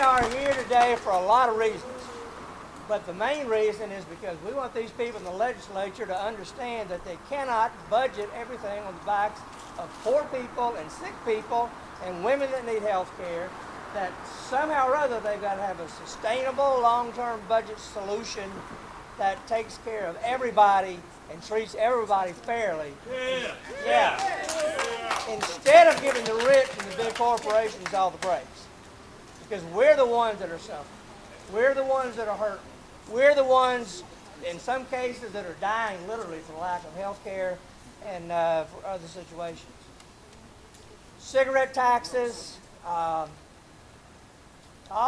are here today for a lot of reasons. But the main reason is because we want these people in the legislature to understand that they cannot budget everything on the backs of poor people and sick people and women that need health care, that somehow or other they've got to have a sustainable long-term budget solution that takes care of everybody and treats everybody fairly. Yeah. Instead of giving the rich and the big corporations all the breaks. Because we're the ones that are suffering. We're the ones that are hurt. We're the ones, in some cases, that are dying literally for lack of health care and for other situations. Cigarette taxes, all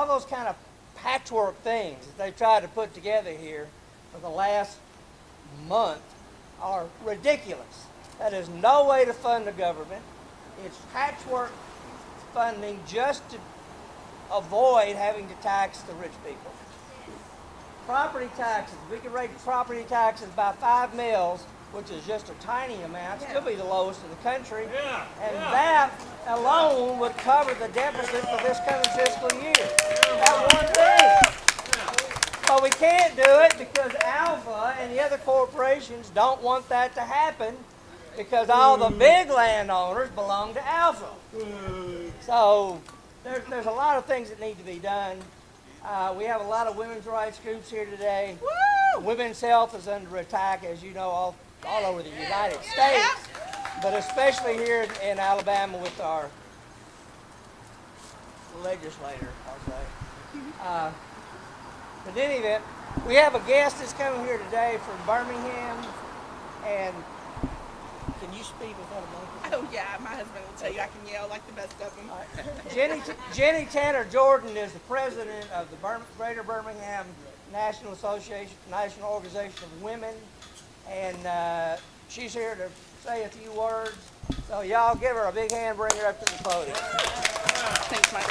those kind of patchwork things that they tried to put together here for the last month are ridiculous. That is no way to fund the government. It's patchwork funding just to avoid having to tax the rich people. Property taxes. We could raise property taxes by 5 mils, which is just a tiny amount. Still be the lowest in the country. And that alone would cover the deficit for this coming fiscal year. That one thing. But we can't do it because Alpha and the other corporations don't want that to happen because all the big landowners belong to Alpha. So there's a lot of things that need to be done. We have a lot of women's rights groups here today. Woo! Women's health is under attack, as you know, all over the United States, but especially here in Alabama with our legislator, I'll say. But in any event, we have a guest that's coming here today from Birmingham, and can you speak without a microphone? Oh yeah, my husband will tell you I can yell like the best of them. Jeni Tanner Jordan is the president of the Greater Birmingham National Organization of Women, and she's here to say a few words. So y'all give her a big hand, bring her up to the podium. Thanks, Mike. I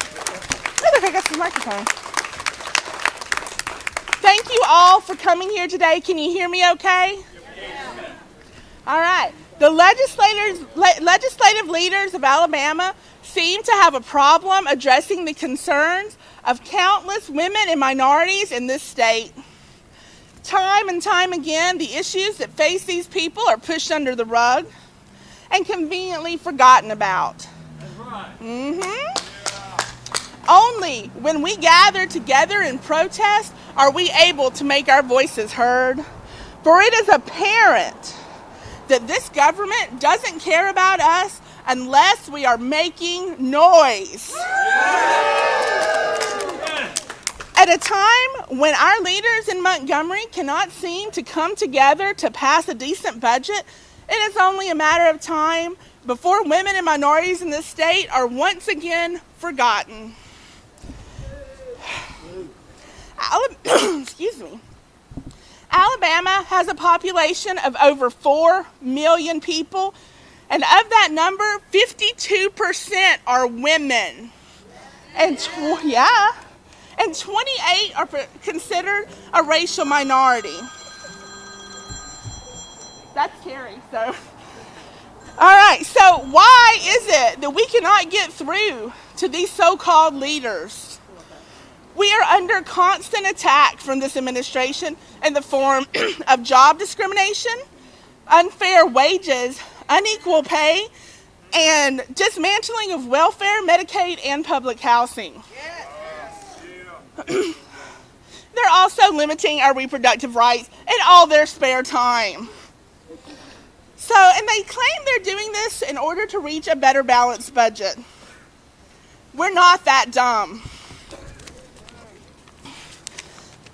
think I got some microphone. Thank you all for coming here today. Can you hear me okay? Yeah. All right. The legislative leaders of Alabama seem to have a problem addressing the concerns of countless women and minorities in this state. Time and time again, the issues that face these people are pushed under the rug and conveniently forgotten about. That's right. Yeah. Only when we gather together in protest are we able to make our voices heard. For it is apparent that this government doesn't care about us unless we are making noise. At a time when our leaders in Montgomery cannot seem to come together to pass a decent budget, it is only a matter of time before women and minorities in this state are once again forgotten. Excuse me. Alabama has a population of over 4 million people, and of that number, 52% are women. And 28 are considered a racial minority. That's scary. All right, so why is it that we cannot get through to these so-called leaders? We are under constant attack from this administration in the form of job discrimination, unfair wages, unequal pay, and dismantling of welfare, Medicaid, and public housing. They're also limiting our reproductive rights in all their spare time. And they claim they're doing this in order to reach a better balanced budget. We're not that dumb.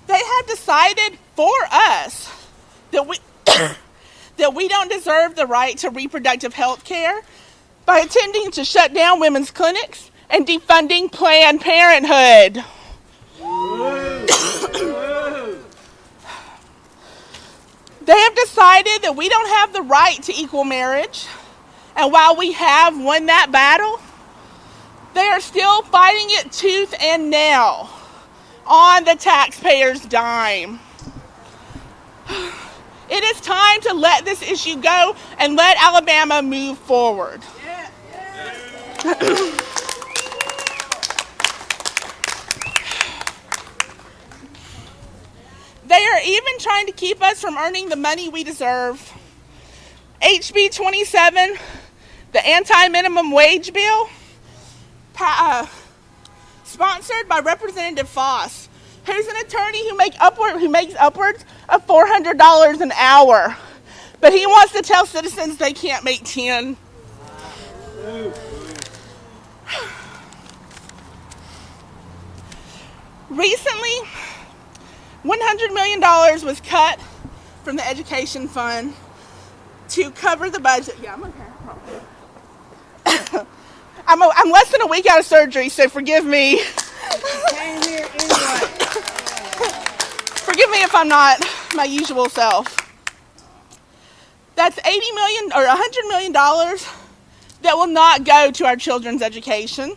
They have decided for us that we don't deserve the right to reproductive health care by attempting to shut down women's clinics and defunding Planned Parenthood. They have decided that we don't have the right to equal marriage, and while we have won that battle, they are still fighting it tooth and nail on the taxpayer's dime. It is time to let this issue go and let Alabama move forward. trying to keep us from earning the money we deserve. HB 27, the anti-minimum wage bill, sponsored by Representative Foss, who's an attorney who makes upwards of $400 an hour. But he wants to tell citizens they can't make 10. Recently, $100 million was cut from the education fund to cover the budget. Yeah, I'm okay. I'm less than a week out of surgery, so forgive me. Came here anyway. Forgive me if I'm not my usual self. That's $80 million or $100 million that will not go to our children's education,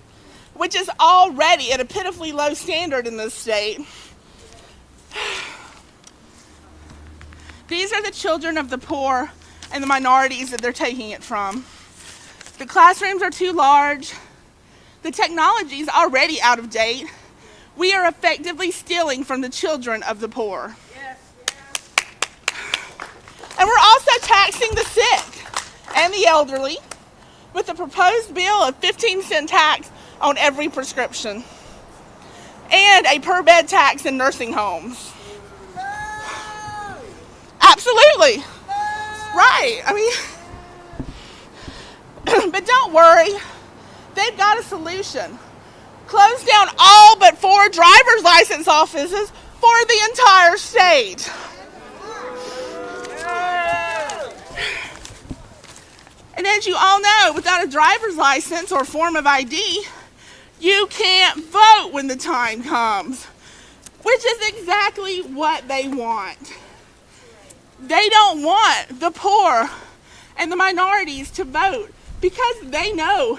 which is already at a pitifully low standard in this state. These are the children of the poor and the minorities that they're taking it from. The classrooms are too large. The technology is already out of date. We are effectively stealing from the children of the poor. Yes. And we're also taxing the sick and the elderly with a proposed bill of 15-cent tax on every prescription and a per-bed tax in nursing homes. Absolutely. Right. I mean, but don't worry. They've got a solution. Close down all but 4 driver's license offices for the entire state. And as you all know, without a driver's license or form of ID, you can't vote when the time comes, which is exactly what they want. They don't want the poor and the minorities to vote because they know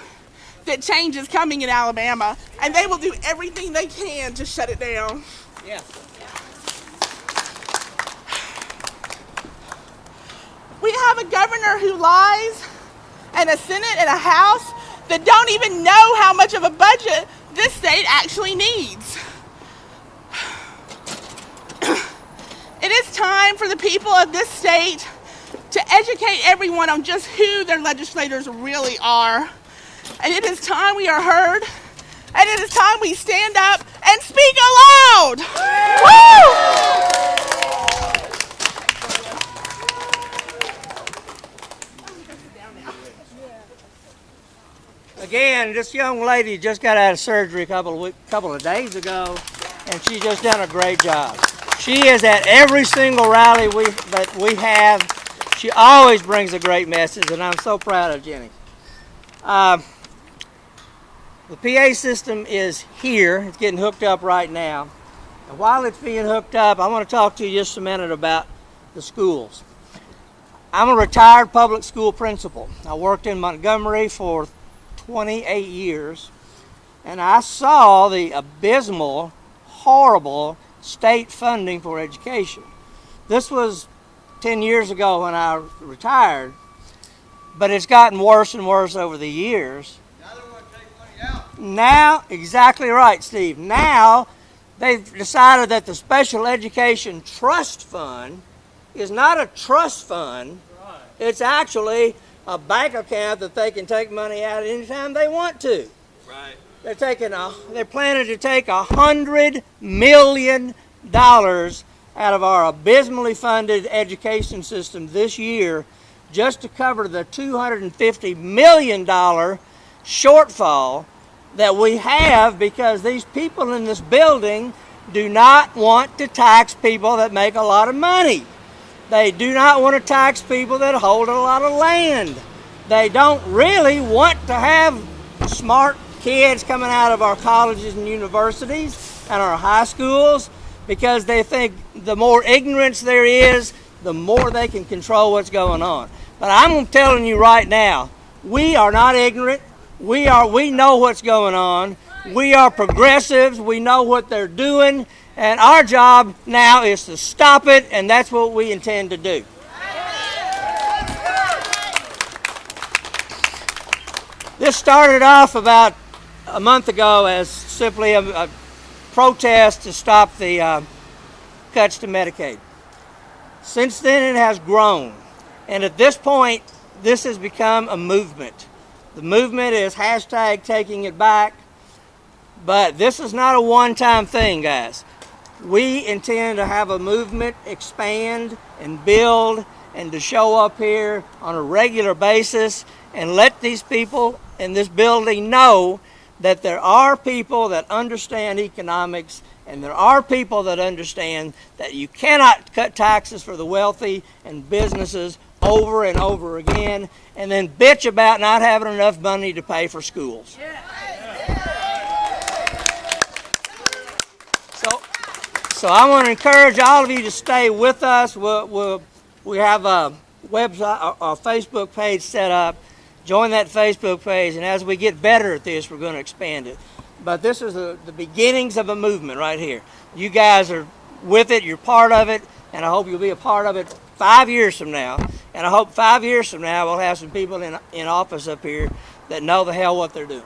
that change is coming in Alabama, and they will do everything they can to shut it down. Yeah. We have a governor who lies, and a Senate and a House that don't even know how much of a budget this state actually needs. It is time for the people of this state to educate everyone on just who their legislators really are. And it is time we are heard, and it is time we stand up and speak aloud. Woo! Again, this young lady just got out of surgery a couple of days ago, and she's just done a great job. She is at every single rally that we have. She always brings a great message, and I'm so proud of Jeni. The PA system is here. It's getting hooked up right now. And while it's being hooked up, I want to talk to you just a minute about the schools. I'm a retired public school principal. I worked in Montgomery for 28 years, and I saw the abysmal, horrible state funding for education. This was 10 years ago when I retired, but it's gotten worse and worse over the years. Now they want to take money out. Now, exactly right, Steve. Now they've decided that the Special Education Trust Fund is not a trust fund. Right. It's actually a bank account that they can take money out anytime they want to. Right. They're planning to take $100 million out of our abysmally funded education system this year just to cover the $250 million shortfall that we have because these people in this building do not want to tax people that make a lot of money. They do not want to tax people that hold a lot of land. They don't really want to have smart kids coming out of our colleges and universities and our high schools because they think the more ignorance there is, the more they can control what's going on. But I'm telling you right now, we are not ignorant. We know what's going on. We are progressives. We know what they're doing. And our job now is to stop it, and that's what we intend to do. This started off about a month ago as simply a protest to stop the cuts to Medicaid. Since then, it has grown. And at this point, this has become a movement. The movement is hashtag taking it back. But this is not a one-time thing, guys. We intend to have a movement expand and build and to show up here on a regular basis and let these people in this building know that there are people that understand economics and there are people that understand that you cannot cut taxes for the wealthy and businesses over and over again and then bitch about not having enough money to pay for schools. So I want to encourage all of you to stay with us. We have a website, a Facebook page set up. Join that Facebook page, and as we get better at this, we're going to expand it. But this is the beginnings of a movement right here. You guys are with it. You're part of it, and I hope you'll be a part of it 5 years from now. And I hope 5 years from now we'll have some people in office up here that know the hell what they're doing.